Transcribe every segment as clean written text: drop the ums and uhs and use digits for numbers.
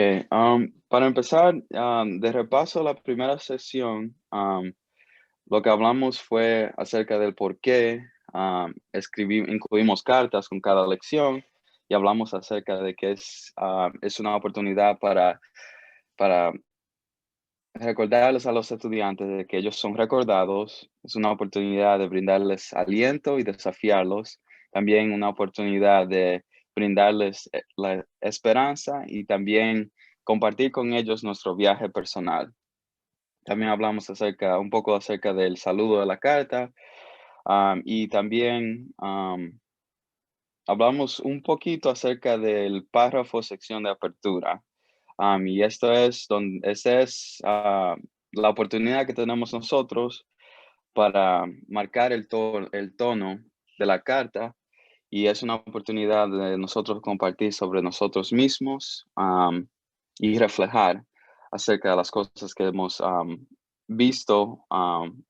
Okay, para empezar, de repaso la primera sesión, lo que hablamos fue acerca del por qué incluimos cartas con cada lección y hablamos acerca de que es una oportunidad para recordarles a los estudiantes de que ellos son recordados, es una oportunidad de brindarles aliento y desafiarlos, también una oportunidad de brindarles la esperanza y también compartir con ellos nuestro viaje personal. También hablamos un poco acerca del saludo de la carta, y también hablamos un poquito acerca del párrafo sección de apertura. Y esto es esa es la oportunidad que tenemos nosotros para marcar el tono de la carta, y es una oportunidad de nosotros compartir sobre nosotros mismos, y reflejar acerca de las cosas que hemos visto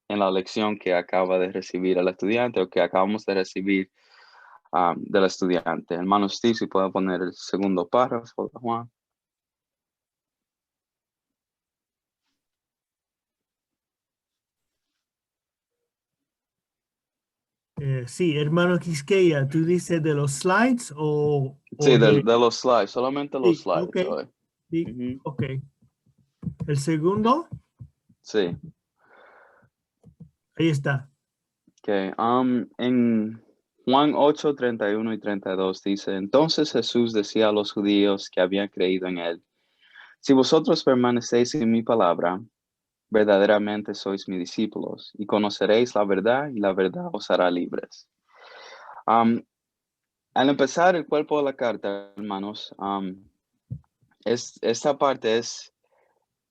en la lección que acaba de recibir el estudiante o que acabamos de recibir del estudiante. Hermano Steve, si puede poner el segundo párrafo, Juan. Sí, hermano Quisqueya, ¿tú dices de los slides o Sí, de...? de los slides, solamente los Sí, slides ok, hoy. sí, Ujú, ok. El segundo, sí, ahí está. que en Juan 8, 31 y 32 dice, entonces Jesús decía a los judíos que habían creído en él, si vosotros permanecéis en mi palabra, verdaderamente sois mis discípulos y conoceréis la verdad y la verdad os hará libres. Am, Al empezar el cuerpo de la carta, hermanos, esta parte es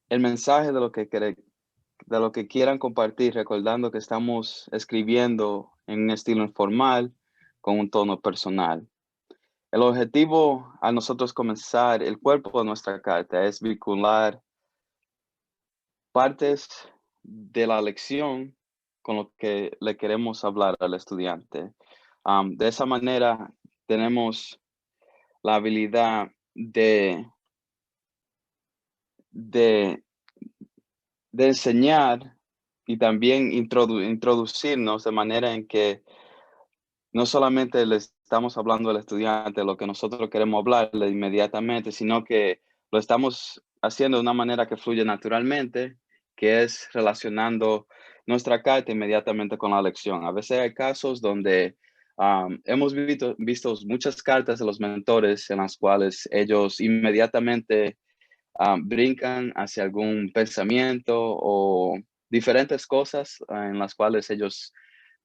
el mensaje de lo que quieran compartir, recordando que estamos escribiendo en un estilo informal, con un tono personal. El objetivo a nosotros comenzar el cuerpo de nuestra carta es vincular partes de la lección con lo que le queremos hablar al estudiante. De esa manera tenemos la habilidad de, de enseñar y también introducirnos de manera en que no solamente le estamos hablando al estudiante lo que nosotros queremos hablarle inmediatamente, sino que lo estamos haciendo de una manera que fluye naturalmente, que es relacionando nuestra carta inmediatamente con la lección. A veces hay casos donde hemos visto muchas cartas de los mentores en las cuales ellos inmediatamente brincan hacia algún pensamiento o diferentes cosas en las cuales ellos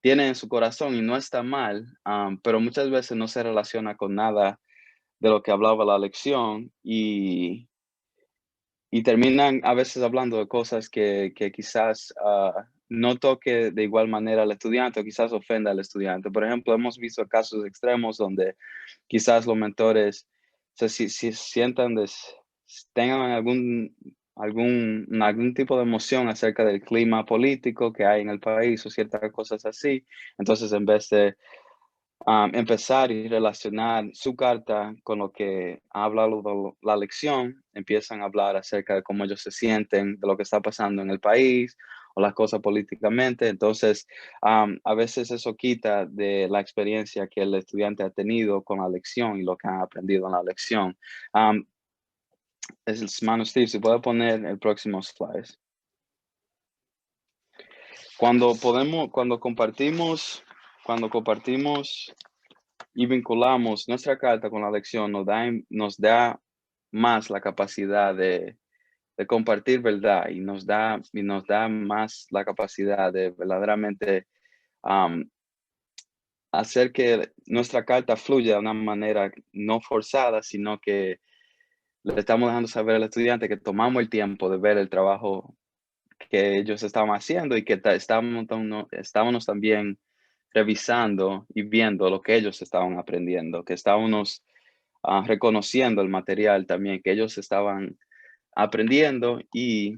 tienen en su corazón, y no está mal, pero muchas veces no se relaciona con nada de lo que hablaba la lección, y terminan a veces hablando de cosas que quizás no toque de igual manera al estudiante o quizás ofenda al estudiante. Por ejemplo, hemos visto casos extremos donde quizás los mentores si sientan, tengan algún tipo de emoción acerca del clima político que hay en el país o ciertas cosas así. Entonces, en vez de empezar y relacionar su carta con lo que habla la lección, empiezan a hablar acerca de cómo ellos se sienten, de lo que está pasando en el país o las cosas políticamente. Entonces, a veces eso quita de la experiencia que el estudiante ha tenido con la lección y lo que han aprendido en la lección. Um, Hermano Steve, si puede poner el próximo slide. Cuando compartimos y vinculamos nuestra carta con la lección, nos da más la capacidad de compartir verdad, y nos da más la capacidad de verdaderamente am, hacer que nuestra carta fluya de una manera no forzada, sino que le estamos dejando saber al estudiante que tomamos el tiempo de ver el trabajo que ellos estaban haciendo, y que estábamos también revisando y viendo lo que ellos estaban aprendiendo, que estábamos reconociendo el material también que ellos estaban aprendiendo, y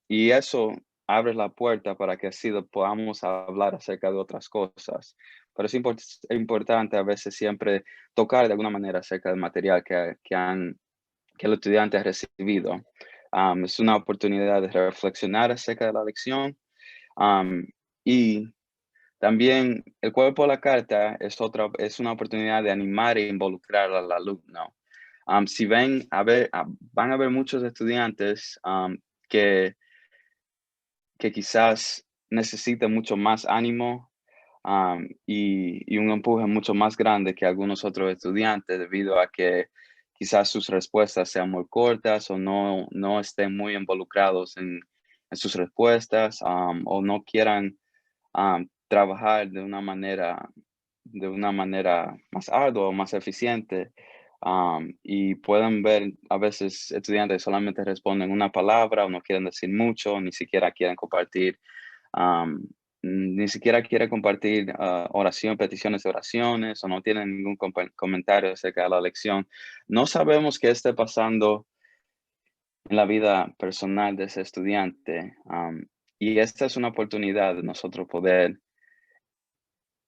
eso abre la puerta para que así podamos hablar acerca de otras cosas. Pero es importante a veces siempre tocar de alguna manera acerca del material que han que el estudiante ha recibido. Es una oportunidad de reflexionar acerca de la lección. Y también el cuerpo de la carta es una oportunidad de animar e involucrar al alumno. Si van a haber muchos estudiantes que quizás necesiten mucho más ánimo y un empuje mucho más grande que algunos otros estudiantes debido a que quizás sus respuestas sean muy cortas o no estén muy involucrados en sus respuestas o no quieran trabajar de una manera más ardua o más eficiente. Y pueden ver a veces estudiantes que solamente responden una palabra o no quieren decir mucho, ni siquiera quieren compartir, am, ni siquiera quieren compartir peticiones de oraciones o no tienen ningún comentario acerca de la lección. No sabemos qué esté pasando en la vida personal de ese estudiante. Y esta es una oportunidad de nosotros poder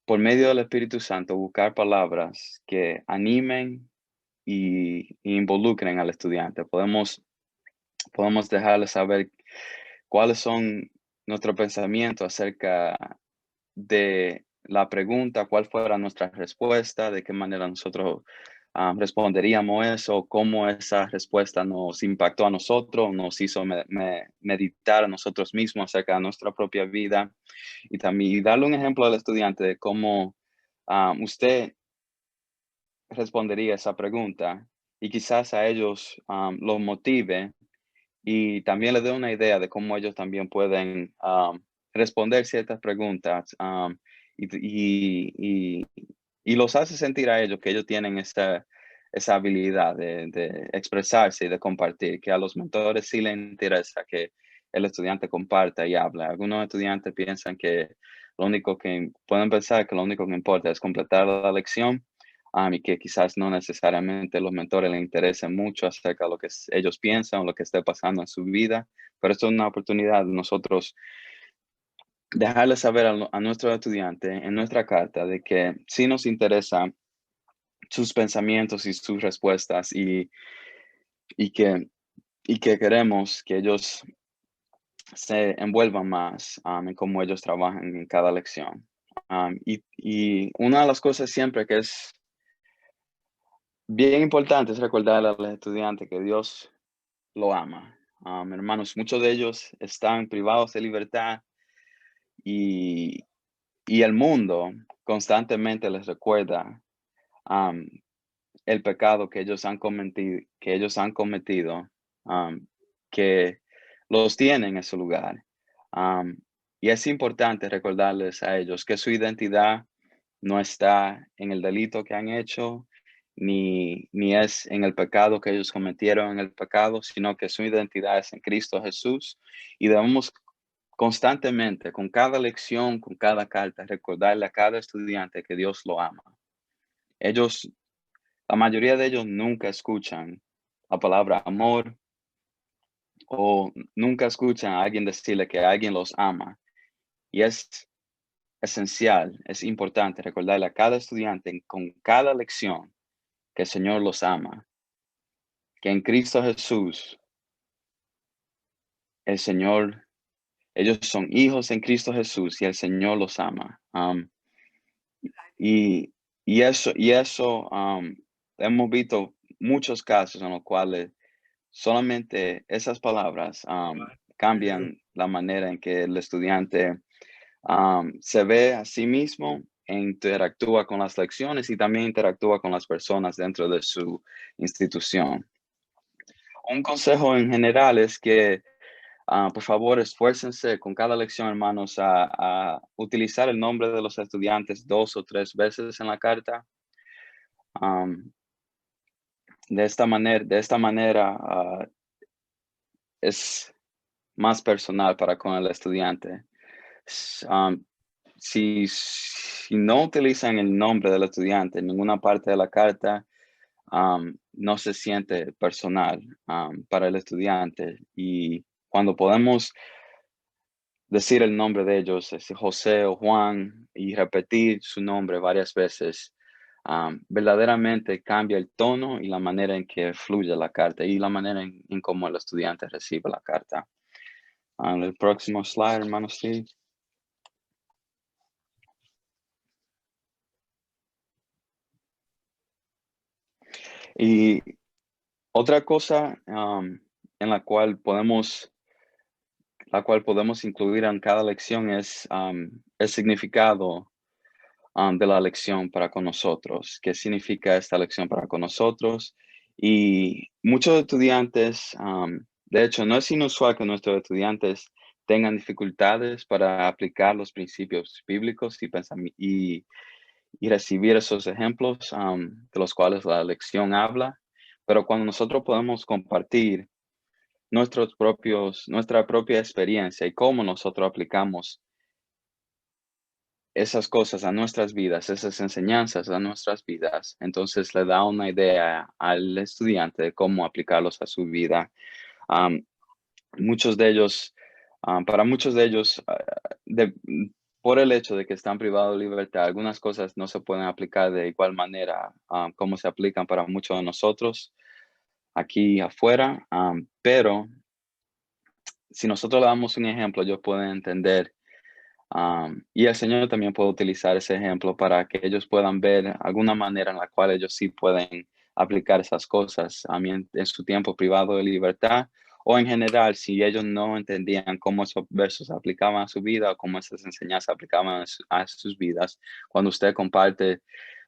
por medio del Espíritu Santo, buscar palabras que animen y involucren al estudiante. Podemos dejarles saber cuáles son nuestros pensamientos acerca de la pregunta, cuál fuera nuestra respuesta, de qué manera nosotros responderíamos eso, cómo esa respuesta nos impactó a nosotros, nos hizo meditar a nosotros mismos acerca de nuestra propia vida y también darle un ejemplo al estudiante de cómo usted respondería esa pregunta y quizás a ellos los motive y también les dé una idea de cómo ellos también pueden responder ciertas preguntas y, y- y los hace sentir a ellos que ellos tienen esa habilidad de expresarse y de compartir, que a los mentores sí les interesa que el estudiante comparta y hable. Algunos estudiantes piensan que pueden pensar que lo único que importa es completar la lección y que quizás no necesariamente los mentores les interesen mucho acerca de lo que ellos piensan o lo que esté pasando en su vida, pero esto es una oportunidad de nosotros dejarles saber a nuestros estudiantes en nuestra carta de que sí nos interesa sus pensamientos y sus respuestas y que, y que queremos que ellos se envuelvan más en cómo ellos trabajan en cada lección. Y una de las cosas siempre que es bien importante es recordarle a los estudiantes que Dios lo ama. Hermanos, muchos de ellos están privados de libertad y, y el mundo constantemente les recuerda am, el pecado que ellos han cometido, que los tienen en ese lugar. Am, y es importante recordarles a ellos que su identidad no está en el delito que han hecho, ni es en el pecado que ellos cometieron en el pecado, sino que su identidad es en Cristo Jesús. Y debemos constantemente, con cada lección, con cada carta, recordarle a cada estudiante que Dios lo ama. Ellos, la mayoría de ellos nunca escuchan la palabra amor o nunca escuchan a alguien decirle que alguien los ama. Y es esencial, es importante recordarle a cada estudiante con cada lección que el Señor los ama, que en Cristo Jesús, el Señor, ellos son hijos en Cristo Jesús y el Señor los ama. Y, y eso, hemos visto muchos casos en los cuales solamente esas palabras cambian la manera en que el estudiante se ve a sí mismo e interactúa con las lecciones y también interactúa con las personas dentro de su institución. Un consejo en general es que, por favor, esfuércense con cada lección, hermanos, a utilizar el nombre de los estudiantes 2 o 3 veces en la carta. Am, de esta manera, es más personal para con el estudiante. Si no utilizan el nombre del estudiante en ninguna parte de la carta, no se siente personal para el estudiante. Y cuando podemos decir el nombre de ellos, José o Juan, y repetir su nombre varias veces, verdaderamente cambia el tono y la manera en que fluye la carta y la manera en cómo el estudiante recibe la carta. El próximo slide, hermano Steve. Y otra cosa en la cual podemos incluir en cada lección es el significado de la lección para con nosotros. ¿Qué significa esta lección para con nosotros? Y muchos estudiantes, de hecho, no es inusual que nuestros estudiantes tengan dificultades para aplicar los principios bíblicos y recibir esos ejemplos de los cuales la lección habla. Pero cuando nosotros podemos compartir nuestra propia experiencia y cómo nosotros aplicamos esas cosas a nuestras vidas, esas enseñanzas a nuestras vidas, entonces le da una idea al estudiante de cómo aplicarlos a su vida. Am, muchos de ellos, para muchos de ellos, por el hecho de que están privados de libertad, algunas cosas no se pueden aplicar de igual manera como se aplican para muchos de nosotros aquí afuera, pero si nosotros le damos un ejemplo, ellos pueden entender. Y el Señor también puede utilizar ese ejemplo para que ellos puedan ver alguna manera en la cual ellos sí pueden aplicar esas cosas en su tiempo privado de libertad o en general, si ellos no entendían cómo esos versos se aplicaban a su vida o cómo esas enseñanzas se aplicaban a sus vidas. Cuando usted comparte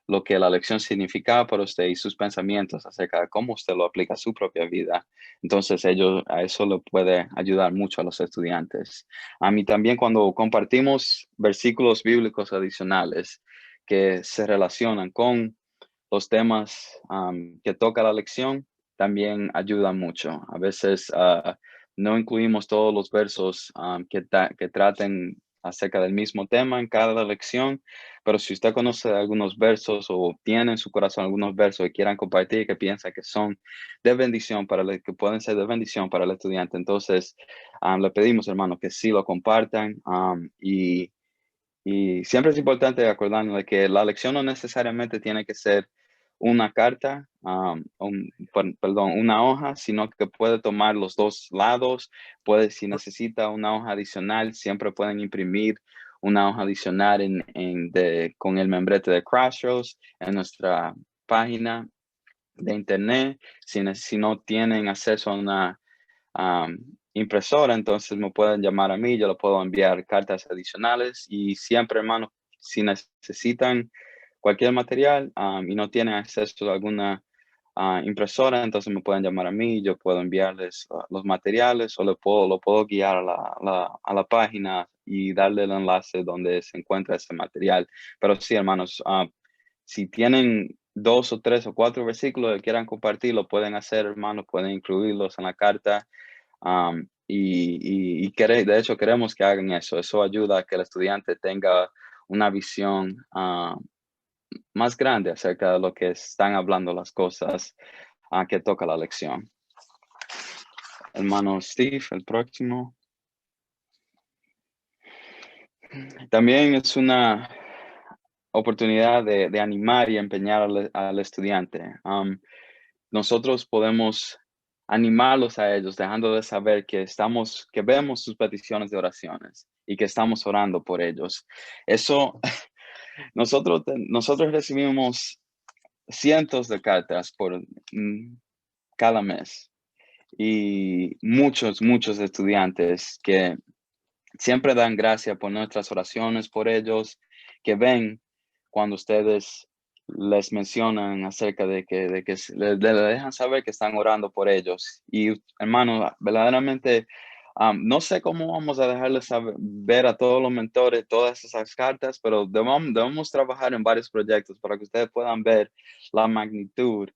lo que la lección significaba para usted y sus pensamientos acerca de cómo usted lo aplica a su propia vida, entonces a eso le puede ayudar mucho a los estudiantes. A mí también cuando compartimos versículos bíblicos adicionales que se relacionan con los temas que toca la lección, también ayuda mucho. A veces no incluimos todos los versos que traten acerca del mismo tema en cada lección, pero si usted conoce algunos versos o tiene en su corazón algunos versos que quieran compartir, que piensa que son de bendición que pueden ser de bendición para el estudiante, entonces le pedimos, hermano, que sí lo compartan y siempre es importante acordarnos de que la lección no necesariamente tiene que ser una carta, perdón, una hoja, sino que puede tomar los dos lados. Si necesita una hoja adicional, siempre pueden imprimir una hoja adicional con el membrete de Crossroads en nuestra página de internet. Si no tienen acceso a una impresora, entonces me pueden llamar a mí, yo le puedo enviar cartas adicionales y siempre, hermano, si necesitan cualquier material y no tienen acceso a alguna impresora, entonces me pueden llamar a mí, yo puedo enviarles los materiales o lo puedo guiar a la página y darle el enlace donde se encuentra ese material. Pero sí, hermanos, si tienen 2 o 3 o 4 versículos que quieran compartir, lo pueden hacer, hermanos, pueden incluirlos en la carta. De hecho, queremos que hagan eso. Eso ayuda a que el estudiante tenga una visión más grande acerca de lo que están hablando las cosas que toca la lección. Hermano Steve, el próximo. También es una oportunidad de animar y empeñar al estudiante. Nosotros podemos animarlos a ellos, dejando de saber que vemos sus peticiones de oraciones y que estamos orando por ellos. Eso, nosotros recibimos cientos de cartas por cada mes y muchos estudiantes que siempre dan gracias por nuestras oraciones por ellos, que ven cuando ustedes les mencionan acerca le dejan saber que están orando por ellos. Y hermano, verdaderamente, no sé cómo vamos a dejarles ver a todos los mentores todas esas cartas, pero debemos trabajar en varios proyectos para que ustedes puedan ver la magnitud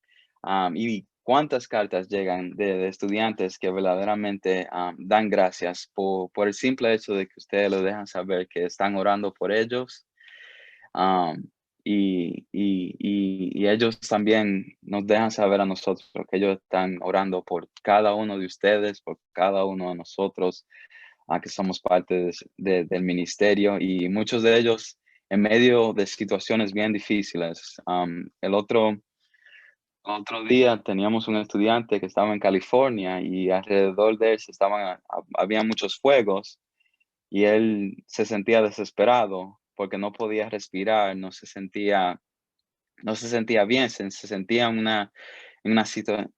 y cuántas cartas llegan de estudiantes que verdaderamente dan gracias por el simple hecho de que ustedes les dejan saber que están orando por ellos. Y ellos también nos dejan saber a nosotros que ellos están orando por cada uno de ustedes, por cada uno de nosotros, que somos parte del ministerio. Y muchos de ellos en medio de situaciones bien difíciles. El otro día teníamos un estudiante que estaba en California y alrededor de él había muchos fuegos y él se sentía desesperado porque no podía respirar, no se sentía bien, se sentía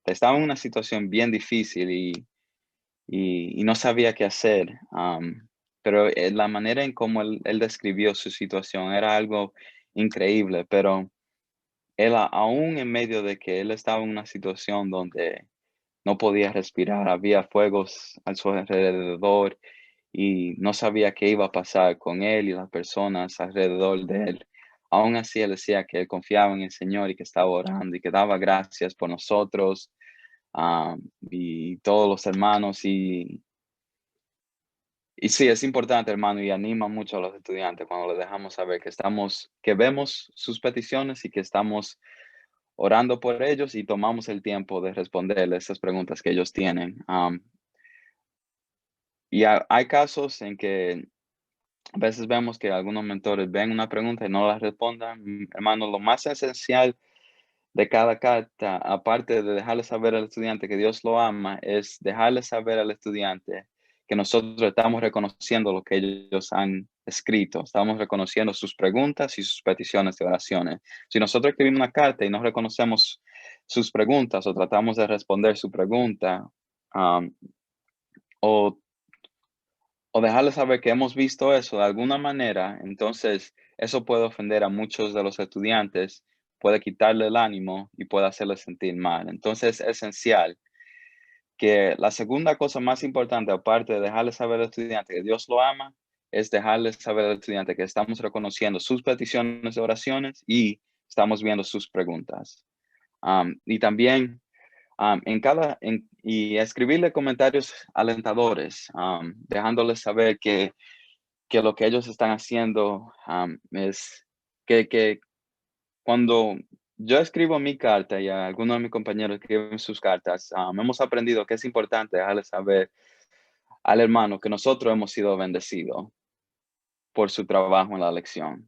estaba en una situación bien difícil y no sabía qué hacer. Pero la manera en cómo él describió su situación era algo increíble, pero él aún en medio de que él estaba en una situación donde no podía respirar, había fuegos a su alrededor y no sabía qué iba a pasar con él y las personas alrededor de él. Aún así, él decía que él confiaba en el Señor y que estaba orando y que daba gracias por nosotros, y todos los hermanos. Y sí, es importante, hermano, y anima mucho a los estudiantes cuando les dejamos saber que vemos sus peticiones y que estamos orando por ellos y tomamos el tiempo de responderles esas preguntas que ellos tienen. Y hay casos en que a veces vemos que algunos mentores ven una pregunta y no la respondan. Hermano, lo más esencial de cada carta, aparte de dejarle saber al estudiante que Dios lo ama, es dejarle saber al estudiante que nosotros estamos reconociendo lo que ellos han escrito, estamos reconociendo sus preguntas y sus peticiones de oraciones. Si nosotros escribimos una carta y no reconocemos sus preguntas o tratamos de responder su pregunta, um, o dejarles saber que hemos visto eso de alguna manera, entonces eso puede ofender a muchos de los estudiantes, puede quitarle el ánimo y puede hacerles sentir mal. Entonces es esencial que la segunda cosa más importante, aparte de dejarles saber al estudiante que Dios lo ama, es dejarles saber al estudiante que estamos reconociendo sus peticiones de oraciones y estamos viendo sus preguntas. Y también y escribirle comentarios alentadores, dejándoles saber que lo que ellos están haciendo, es que cuando yo escribo mi carta y algunos de mis compañeros escriben sus cartas, hemos aprendido que es importante dejarles saber al hermano que nosotros hemos sido bendecidos por su trabajo en la lección,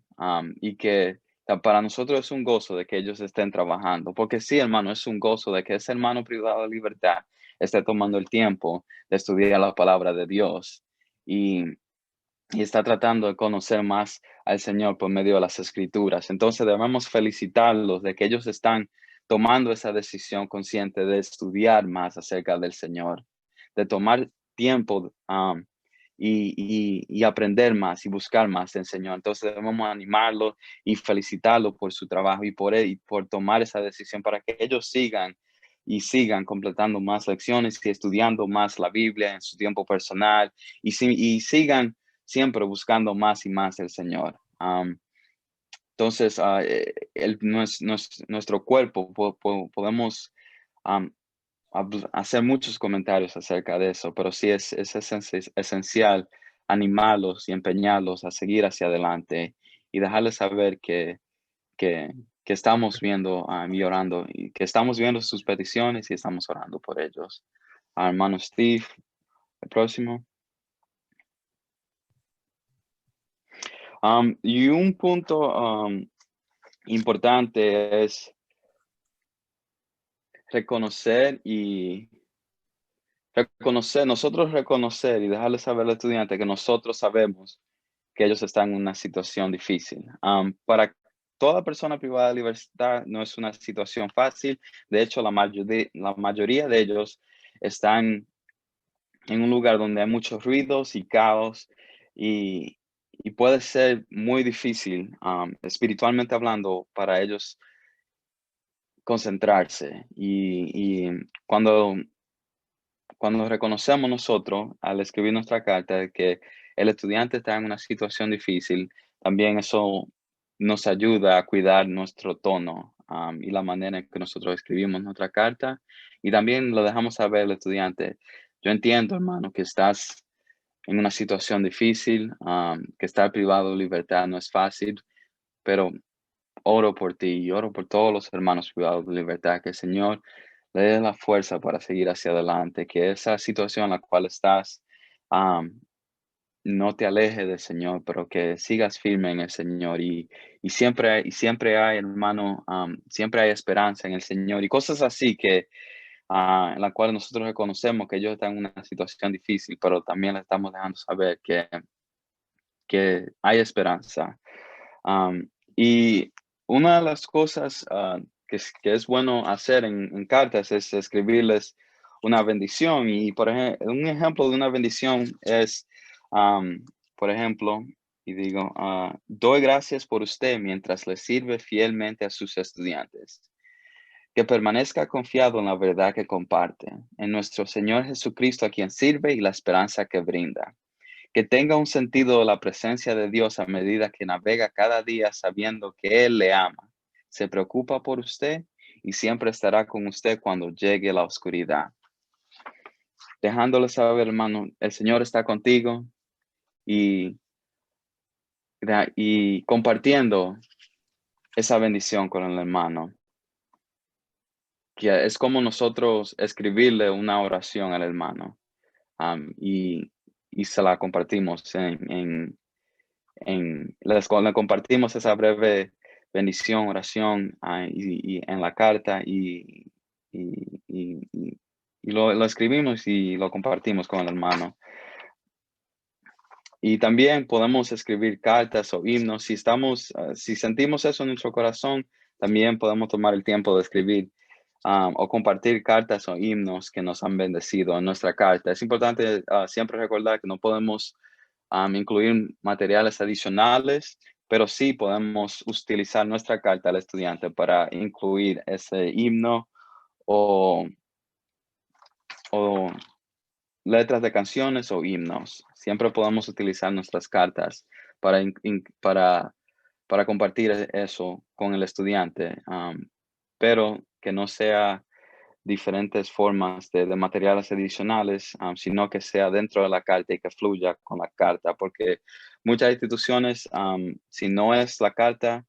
y que para nosotros es un gozo de que ellos estén trabajando, porque sí, hermano, es un gozo de que ese hermano privado de libertad esté tomando el tiempo de estudiar la palabra de Dios y, y está tratando de conocer más al Señor por medio de las Escrituras. Entonces debemos felicitarlos de que ellos están tomando esa decisión consciente de estudiar más acerca del Señor, de tomar tiempo, y aprender más y buscar más del Señor. Entonces debemos animarlo y felicitarlo por su trabajo y por tomar esa decisión para que ellos sigan completando más lecciones y estudiando más la Biblia en su tiempo personal y sigan siempre buscando más y más del Señor. Entonces, nuestro cuerpo podemos hacer muchos comentarios acerca de eso, pero sí es esencial animarlos y empeñarlos a seguir hacia adelante y dejarles saber que, que estamos viendo, y orando, y que estamos viendo sus peticiones y estamos orando por ellos. Hermano Steve, el próximo. Y un punto importante es reconocer nosotros reconocer y dejarle saber al estudiante que nosotros sabemos que ellos están en una situación difícil. Para toda persona privada de libertad no es una situación fácil. De hecho, la mayoría de ellos están en un lugar donde hay muchos ruidos y caos y, y puede ser muy difícil, espiritualmente hablando, para ellos concentrarse. Y cuando reconocemos nosotros al escribir nuestra carta de que el estudiante está en una situación difícil, también eso nos ayuda a cuidar nuestro tono, y la manera en que nosotros escribimos nuestra carta. Y también lo dejamos saber al estudiante, yo entiendo, hermano, que estás en una situación difícil, que estar privado de libertad no es fácil, pero oro por ti y oro por todos los hermanos privados de libertad, que el Señor le dé la fuerza para seguir hacia adelante, que esa situación en la cual estás, no te alejes del Señor, pero que sigas firme en el Señor y siempre hay, hermano, siempre hay esperanza en el Señor y cosas así que en la cual nosotros reconocemos que ellos están en una situación difícil, pero también le estamos dejando saber que hay esperanza. Y una de las cosas que es bueno hacer en cartas es escribirles una bendición. Y por ejemplo, un ejemplo de una bendición es, am, por ejemplo, y digo, doy gracias por usted mientras le sirve fielmente a sus estudiantes. Que permanezca confiado en la verdad que comparte, en nuestro Señor Jesucristo a quien sirve y la esperanza que brinda. Que tenga un sentido de la presencia de Dios a medida que navega cada día sabiendo que Él le ama, se preocupa por usted y siempre estará con usted cuando llegue la oscuridad. Dejándole saber, hermano, el Señor está contigo y, y compartiendo esa bendición con el hermano. Que es como nosotros escribirle una oración al hermano y se la compartimos le compartimos esa breve bendición, oración y en la carta y, y- y- y lo escribimos y lo compartimos con el hermano. Y también podemos escribir cartas o himnos. Si sentimos eso en nuestro corazón, también podemos tomar el tiempo de escribir o compartir cartas o himnos que nos han bendecido en nuestra carta. Es importante siempre recordar que no podemos incluir materiales adicionales, pero sí podemos utilizar nuestra carta al estudiante para incluir ese himno o, o letras de canciones o himnos. Siempre podemos utilizar nuestras cartas para, para compartir eso con el estudiante, pero que no sea diferentes formas de materiales adicionales, sino que sea dentro de la carta y que fluya con la carta, porque muchas instituciones, si no es la carta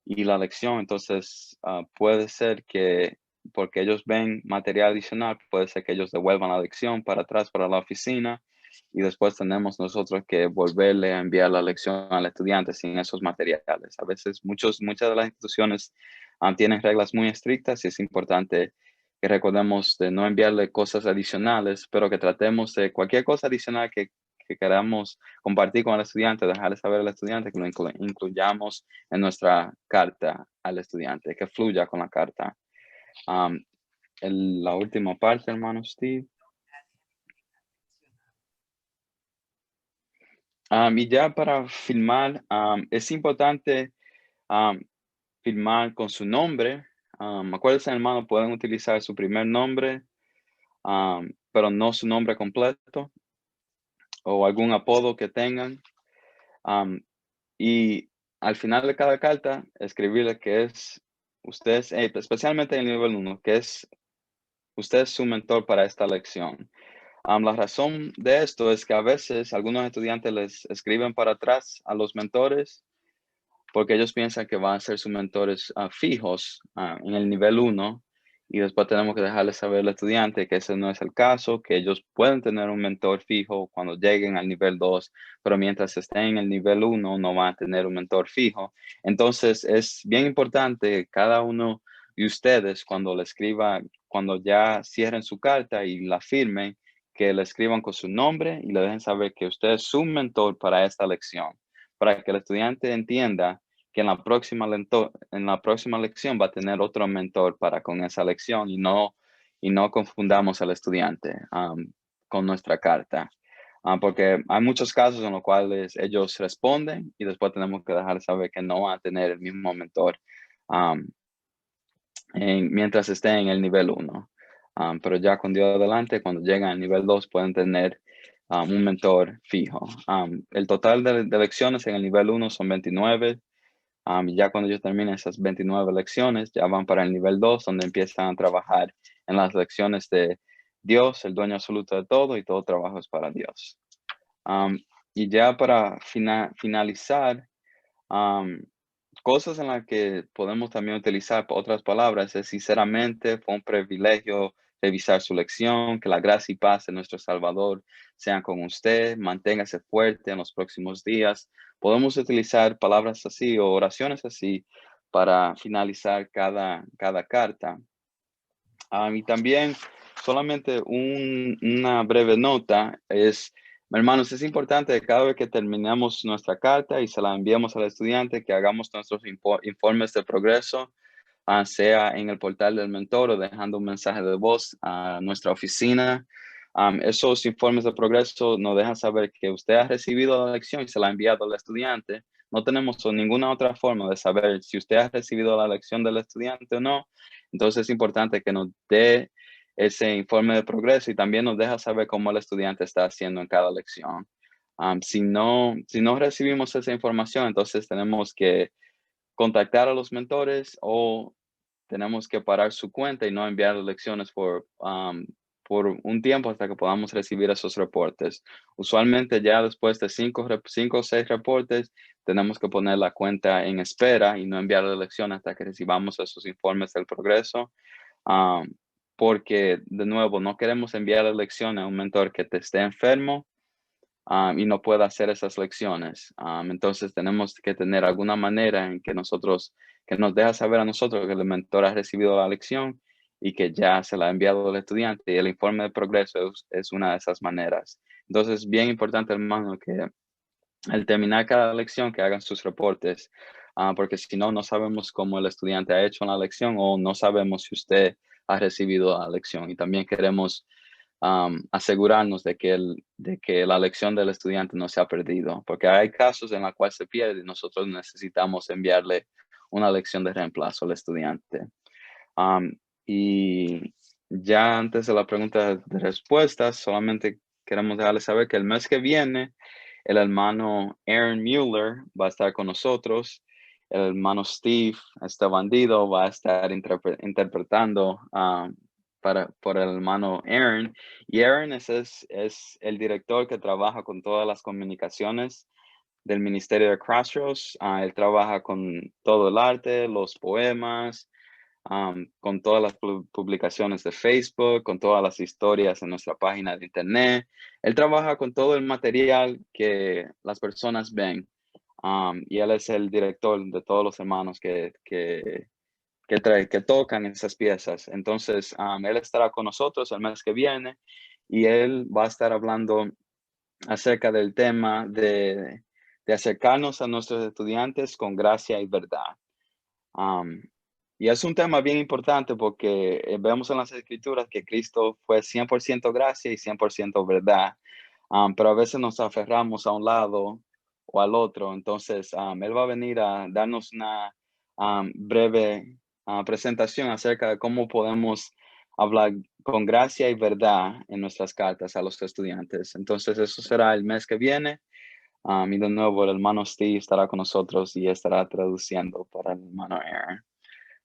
y la lección, entonces puede ser que, porque ellos ven material adicional, puede ser que ellos devuelvan la lección para atrás, para la oficina, y después tenemos nosotros que volverle a enviar la lección al estudiante sin esos materiales. A veces muchas de las instituciones tienen reglas muy estrictas y es importante que recordemos de no enviarle cosas adicionales, pero que tratemos de cualquier cosa adicional que queramos compartir con el estudiante, dejarle saber al estudiante que lo incluyamos en nuestra carta al estudiante, que fluya con la carta. Am, la última parte, hermano Steve. Y ya para filmar, es importante am, filmar con su nombre. Acuérdense, hermano, pueden utilizar su primer nombre, pero no su nombre completo o algún apodo que tengan. Am, y al final de cada carta, escribirle que es usted, especialmente en el nivel uno, que es usted es su mentor para esta lección. La razón de esto es que a veces algunos estudiantes les escriben para atrás a los mentores porque ellos piensan que van a ser sus mentores fijos en el nivel uno y después tenemos que dejarles saber al estudiante que ese no es el caso, que ellos pueden tener un mentor fijo cuando lleguen al nivel 2, pero mientras estén en el nivel uno no van a tener un mentor fijo. Entonces es bien importante cada uno de ustedes cuando le escriba, cuando ya cierren su carta y la firmen, que le escriban con su nombre y le dejen saber que usted es su mentor para esta lección, para que el estudiante entienda que en la próxima lección va a tener otro mentor para con esa lección y no confundamos al estudiante con nuestra carta. Porque hay muchos casos en los cuales ellos responden y después tenemos que dejar saber que no van a tener el mismo mentor um, mientras estén en el nivel uno. Pero ya con Dios adelante, cuando llegan al nivel 2 pueden tener un mentor fijo. El total de lecciones en el nivel uno son 29. Ya cuando ellos terminen esas 29 lecciones, ya van para el nivel 2 donde empiezan a trabajar en las lecciones de Dios, el dueño absoluto de todo, y todo trabajo es para Dios. Y ya para finalizar, um, cosas en las que podemos también utilizar otras palabras es sinceramente, fue un privilegio revisar su lección. Que la gracia y paz de nuestro Salvador sean con usted. Manténgase fuerte en los próximos días. Podemos utilizar palabras así o oraciones así para finalizar cada carta. Y también solamente una breve nota es, hermanos, es importante que cada vez que terminemos nuestra carta y se la enviemos al estudiante, que hagamos nuestros informes de progreso, sea en el portal del mentor o dejando un mensaje de voz a nuestra oficina. Esos informes de progreso nos dejan saber que usted ha recibido la lección y se la ha enviado al estudiante. No tenemos ninguna otra forma de saber si usted ha recibido la lección del estudiante o no. Entonces es importante que nos dé ese informe de progreso y también nos deja saber cómo el estudiante está haciendo en cada lección. Si no recibimos esa información, entonces tenemos que contactar a los mentores o tenemos que parar su cuenta y no enviar lecciones por un tiempo hasta que podamos recibir esos reportes. Usualmente ya después de 5 o 6 reportes, tenemos que poner la cuenta en espera y no enviar la lección hasta que recibamos esos informes del progreso. Porque, de nuevo, no queremos enviar la lección a un mentor que esté enfermo y no pueda hacer esas lecciones. Entonces tenemos que tener alguna manera en que que nos deja saber a nosotros que el mentor ha recibido la lección y que ya se la ha enviado al estudiante, y el informe de progreso es una de esas maneras. Entonces, bien importante, hermano, que al terminar cada lección que hagan sus reportes, porque si no, no sabemos cómo el estudiante ha hecho la lección o no sabemos si usted ha recibido la lección. Y también queremos asegurarnos de que la lección del estudiante no se ha perdido, porque hay casos en los cuales se pierde y nosotros necesitamos enviarle una lección de reemplazo al estudiante. Y ya antes de la pregunta de respuestas, solamente queremos dejarles saber que el mes que viene, el hermano Aaron Mueller va a estar con nosotros. El hermano Steve, este bandido, va a estar interpretando por el hermano Aaron. Y Aaron es el director que trabaja con todas las comunicaciones del Ministerio de Crossroads. Él trabaja con todo el arte, los poemas, con todas las publicaciones de Facebook, con todas las historias en nuestra página de internet. Él trabaja con todo el material que las personas ven. Y él es el director de todos los hermanos que tocan esas piezas. Entonces, él estará con nosotros el mes que viene y él va a estar hablando acerca del tema de acercarnos a nuestros estudiantes con gracia y verdad. Y es un tema bien importante porque vemos en las Escrituras que Cristo fue 100% gracia y 100% verdad, pero a veces nos aferramos a un lado o al otro. Entonces, Él va a venir a darnos una breve presentación acerca de cómo podemos hablar con gracia y verdad en nuestras cartas a los estudiantes. Entonces, eso será el mes que viene. Y de nuevo, el hermano Steve estará con nosotros y estará traduciendo para el hermano Aaron.